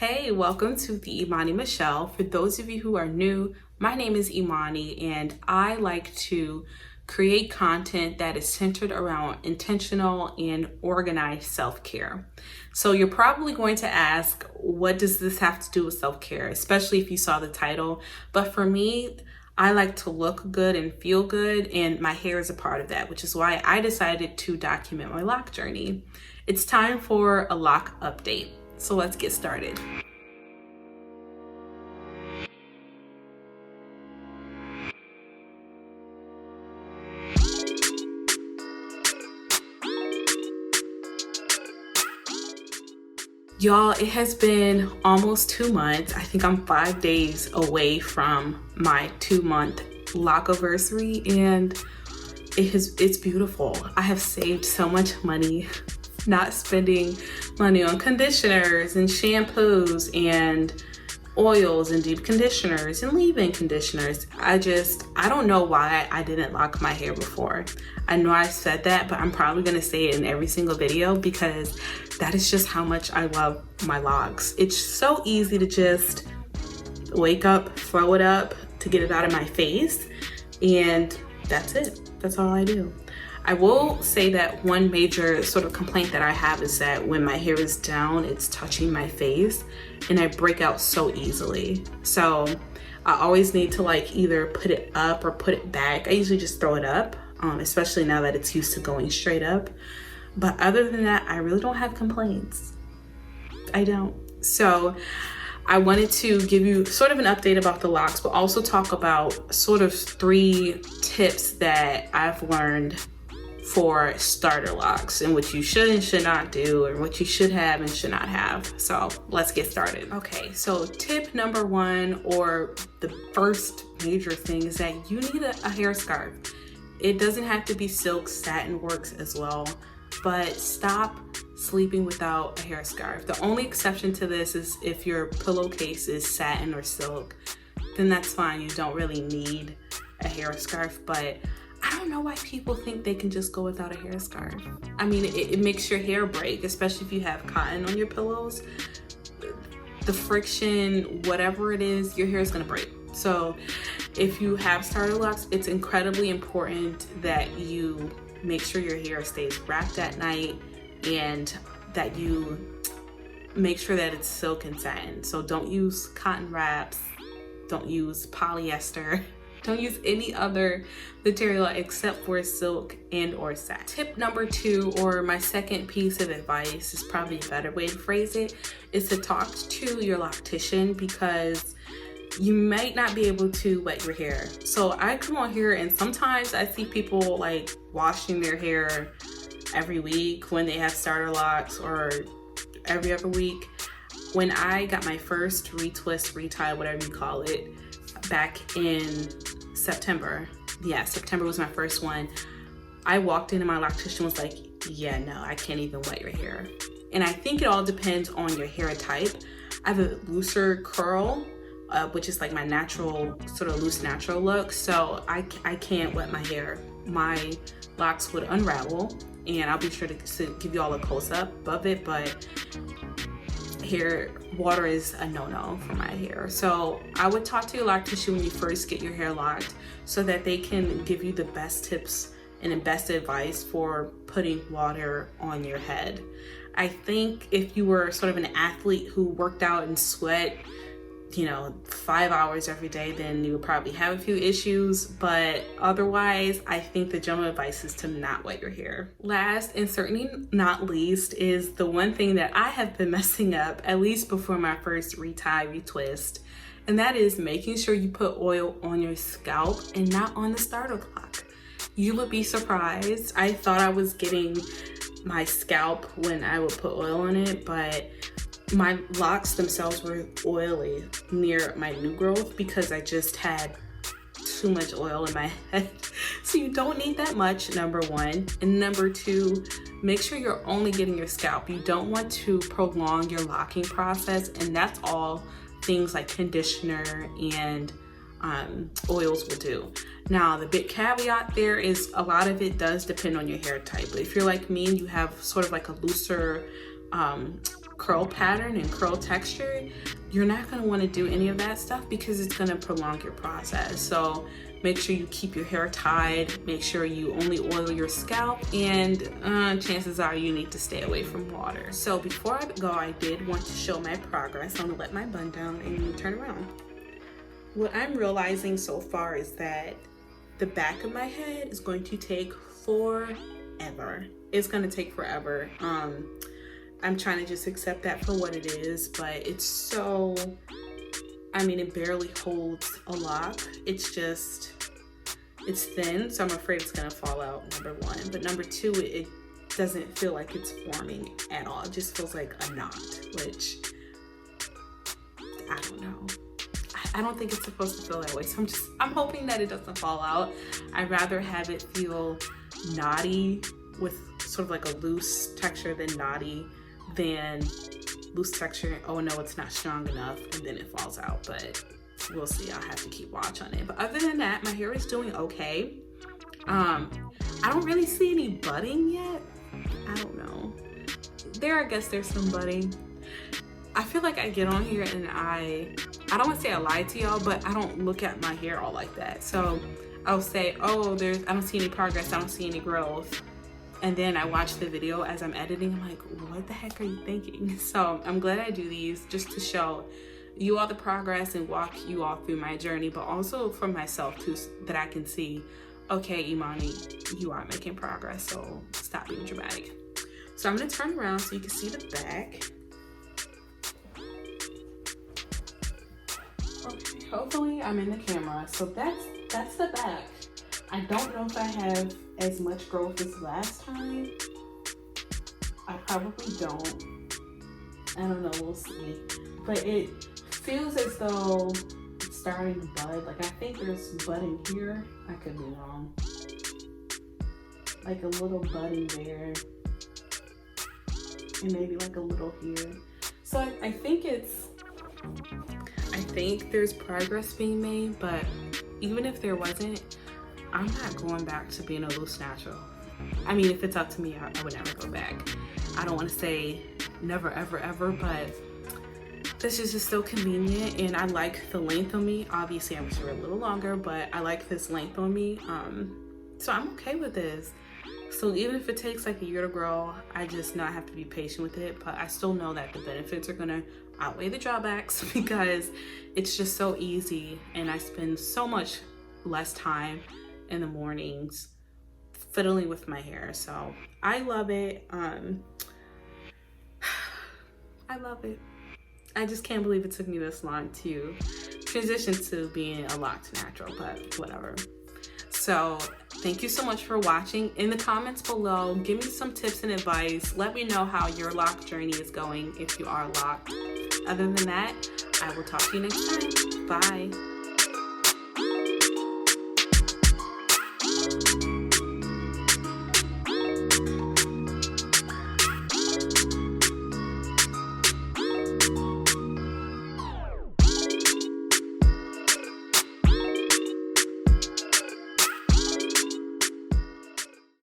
Hey, welcome to the Imani Michelle. For those of you who are new, my name is Imani and I like to create content that is centered around intentional and organized self-care. So you're probably going to ask, what does this have to do with self-care, especially if you saw the title? But for me, I like to look good and feel good, and my hair is a part of that, which is why I decided to document my lock journey. It's time for a lock update. So let's get started. Y'all, it has been almost 2 months. I think I'm 5 days away from my 2-month lockiversary, and it's beautiful. I have saved so much money not spending money on conditioners and shampoos and oils and deep conditioners and leave-in conditioners. I don't know why I didn't lock my hair before. I know I said that, but I'm probably gonna say it in every single video because that is just how much I love my locks. It's so easy to just wake up, throw it up to get it out of my face, and that's it. That's all I do. I will say that one major sort of complaint that I have is that when my hair is down, it's touching my face and I break out so easily. So I always need to either put it up or put it back. I usually just throw it up, especially now that it's used to going straight up. But other than that, I really don't have complaints. I don't. So I wanted to give you sort of an update about the locks, but also talk about sort of 3 tips that I've learned for starter locks and what you should and should not do, or what you should have and should not have. So let's get started. Okay, so tip number 1, or the first major thing, is that you need a hair scarf. It doesn't have to be silk, satin works as well, but stop sleeping without a hair scarf. The only exception to this is if your pillowcase is satin or silk, then that's fine. You don't really need a hair scarf, but I don't know why people think they can just go without a hair scarf. I mean, it makes your hair break, especially if you have cotton on your pillows. The friction, whatever it is, your hair is gonna break. So if you have starter locks, it's incredibly important that you make sure your hair stays wrapped at night and that you make sure that it's silk and satin. So don't use cotton wraps, don't use polyester. Don't use any other material except for silk and or satin. Tip number 2, or my second piece of advice, is probably a better way to phrase it, is to talk to your loctician, because you might not be able to wet your hair. So I come on here and sometimes I see people washing their hair every week when they have starter locks, or every other week. When I got my first retwist, retie, whatever you call it, back in September. Yeah, September was my first one. I walked in and my loctician was like, yeah, no, I can't even wet your hair. And I think it all depends on your hair type. I have a looser curl, which is my natural, sort of loose natural look. So I can't wet my hair. My locks would unravel, and I'll be sure to give you all a close up of it, but water is a no-no for my hair. So I would talk to your loctician when you first get your hair locked, so that they can give you the best tips and the best advice for putting water on your head. I think if you were sort of an athlete who worked out and sweat 5 hours every day, then you would probably have a few issues, but otherwise I think the general advice is to not wet your hair. Last and certainly not least is the one thing that I have been messing up, at least before my first retwist, and that is making sure you put oil on your scalp and not on the starter lock. You would be surprised. I thought I was getting my scalp when I would put oil on it, but my locks themselves were oily near my new growth because I just had too much oil in my head. So you don't need that much, number 1. And number 2, make sure you're only getting your scalp. You don't want to prolong your locking process, and that's all things like conditioner and oils will do. Now, the big caveat there is a lot of it does depend on your hair type. But if you're like me and you have sort of a looser curl pattern and curl texture, you're not going to want to do any of that stuff because it's going to prolong your process. So make sure you keep your hair tied, make sure you only oil your scalp, and chances are you need to stay away from water. So before I go, I did want to show my progress. I'm gonna let my bun down and turn around. What I'm realizing so far is that the back of my head is going to take forever. It's gonna take forever. I'm trying to just accept that for what it is, but it's so, I mean, it barely holds a lock. It's thin, so I'm afraid it's gonna fall out, number one. But number two, it doesn't feel like it's forming at all. It just feels like a knot, which, I don't know. I don't think it's supposed to feel that way. So I'm hoping that it doesn't fall out. I'd rather have it feel knotty with sort of like a loose texture than knotty than loose texture. Oh no, it's not strong enough, and then it falls out. But we'll see. I'll have to keep watch on it. But other than that, my hair is doing okay. I don't really see any budding yet. I don't know. I guess there's some budding. I feel like I get on here and I don't want to say I lie to y'all, but I don't look at my hair all like that. So I'll say, oh, I don't see any progress. I don't see any growth. And then I watch the video as I'm editing. I'm like, what the heck are you thinking? So I'm glad I do these just to show you all the progress and walk you all through my journey, but also for myself too, that I can see, okay, Imani, you are making progress, so stop being dramatic. So I'm gonna turn around so you can see the back. Okay, hopefully I'm in the camera. So that's the back. I don't know if I have as much growth as last time. I probably don't. I don't know, we'll see. But it feels as though it's starting to bud. Like I think there's some budding here. I could be wrong. Like a little budding there. And maybe like a little here. So I think there's progress being made, but even if there wasn't, I'm not going back to being a loose natural. I mean, if it's up to me, I would never go back. I don't want to say never, ever, ever, but this is just so convenient, and I like the length on me. Obviously, I wish it were a little longer, but I like this length on me. So I'm okay with this. So even if it takes like a year to grow, I just know I have to be patient with it, but I still know that the benefits are gonna outweigh the drawbacks because it's just so easy, and I spend so much less time in the mornings fiddling with my hair. So I love it. I love it. I just can't believe it took me this long to transition to being a locked natural, but whatever. So thank you so much for watching. In the comments below, give me some tips and advice. Let me know how your lock journey is going if you are locked. Other than that, I will talk to you next time. Bye.